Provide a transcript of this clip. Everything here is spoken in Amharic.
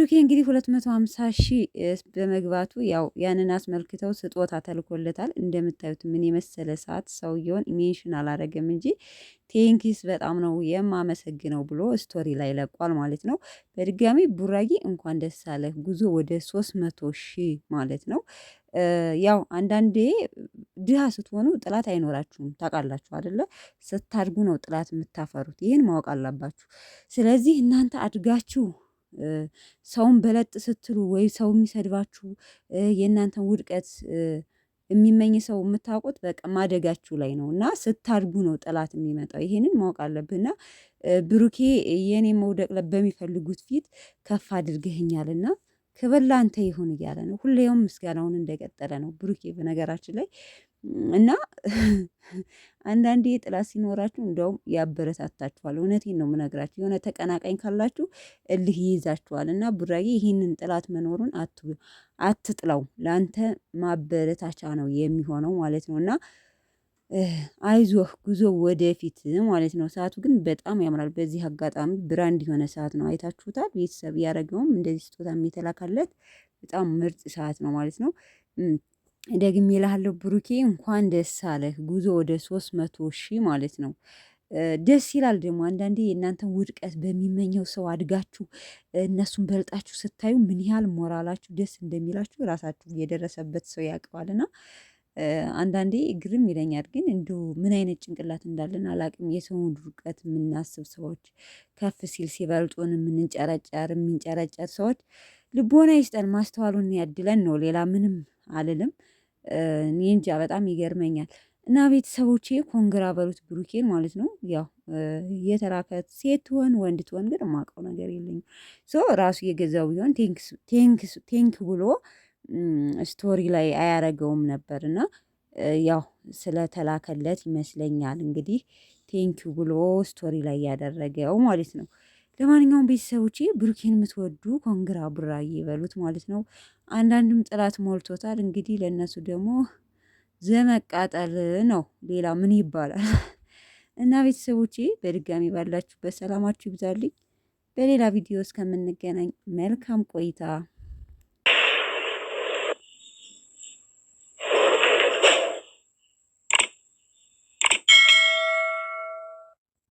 ብሩኬ እንግዲህ 250 ሺህ በመግባቱ ያው ያንን አስመልክተው ስጦታ ተልኮለታል። እንደምታዩት ምን የመሰለ ሰዓት ሰውየውን ሜንሽን አላረገም እንጂ ቴንኪስ በጣም ነው የማመሰግነው ብሎ ስቶሪ ላይ ለቋል ማለት ነው። በድጋሚ ቡራጌ እንኳን ደስ አለህ፣ ጉዞ ወደ 300 ሺህ ማለት ነው። ያው አንዳንዴ ድሃ ስትሆኑ ጥላት አይኖራችሁም ታውቃላችሁ አይደለ? ስታድጉ ነው ጥላት የምታፈሩት። ይህን ማወቅ አለባችሁ። ስለዚህ እናንተ አድጋችሁ ሰውን በለጥ ስትሉ ወይ ሰው የሚሰድባችሁ የእናንተን ውድቀት የሚመኝ ሰው የምታውቁት በቃ ማደጋችሁ ላይ ነው እና ስታድጉ ነው ጠላት የሚመጣው። ይሄንን ማወቅ አለብህና ብሩኬ የኔ መውደቅ በሚፈልጉት ፊት ከፍ አድርገህኛልና ክብር ላንተ ይሁን እያለ ነው። ሁሌውም ምስጋናውን እንደቀጠለ ነው ብሩኬ በነገራችን ላይ እና አንዳንዴ ጥላት ሲኖራችሁ እንደውም ያበረታታችኋል። እውነቴን ነው የምነግራችሁ። የሆነ ተቀናቃኝ ካላችሁ እልህ ይይዛችኋል። እና ቡራዬ ይህንን ጥላት መኖሩን አትጥላው፣ ለአንተ ማበረታቻ ነው የሚሆነው ማለት ነው እና አይዞህ ጉዞ ወደፊት ማለት ነው። ሰዓቱ ግን በጣም ያምራል። በዚህ አጋጣሚ ብራንድ የሆነ ሰዓት ነው። አይታችሁታል። ቤተሰብ ያደረገውም እንደዚህ ስጦታ የተላካለት በጣም ምርጥ ሰዓት ነው ማለት ነው። ደግሜ እልሃለሁ ብሩኬ እንኳን ደስ አለህ፣ ጉዞ ወደ 300 ሺህ ማለት ነው። ደስ ይላል ደግሞ አንዳንዴ የእናንተን ውድቀት በሚመኘው ሰው አድጋችሁ እነሱን በልጣችሁ ስታዩ ምን ያህል ሞራላችሁ ደስ እንደሚላችሁ ራሳችሁ የደረሰበት ሰው ያውቀዋልና አንዳንዴ ግርም ይለኛል። ግን እንዲሁ ምን አይነት ጭንቅላት እንዳለን አላቅም። የሰውን ውድቀት የምናስብ ሰዎች፣ ከፍ ሲል ሲበልጡን የምንጨረጨር ሰዎች ልቦና ይስጠን፣ ማስተዋሉን ያድለን ነው። ሌላ ምንም አልልም። እኔ እንጃ በጣም ይገርመኛል። እና ቤተሰቦቼ ኮንግራ በሉት ብሩኬን ማለት ነው። ያው የተላከት ሴት ትሆን ወንድ ትሆን ግን የማውቀው ነገር የለኝም። ሶ ራሱ የገዛው ቢሆን ቴንክ ብሎ ስቶሪ ላይ አያረገውም ነበር እና ያው ስለተላከለት ይመስለኛል እንግዲህ ቴንኪው ብሎ ስቶሪ ላይ ያደረገው ማለት ነው። ለማንኛውም ቤተሰቦቼ ብሩኬን የምትወዱ ኮንግራ ቡራዬ በሉት ማለት ነው። አንዳንድም ጥላት ሞልቶታል። እንግዲህ ለእነሱ ደግሞ ዘመቃጠል ነው። ሌላ ምን ይባላል? እና ቤተሰቦቼ በድጋሚ ባላችሁበት ሰላማችሁ ይብዛልኝ። በሌላ ቪዲዮ እስከምንገናኝ መልካም ቆይታ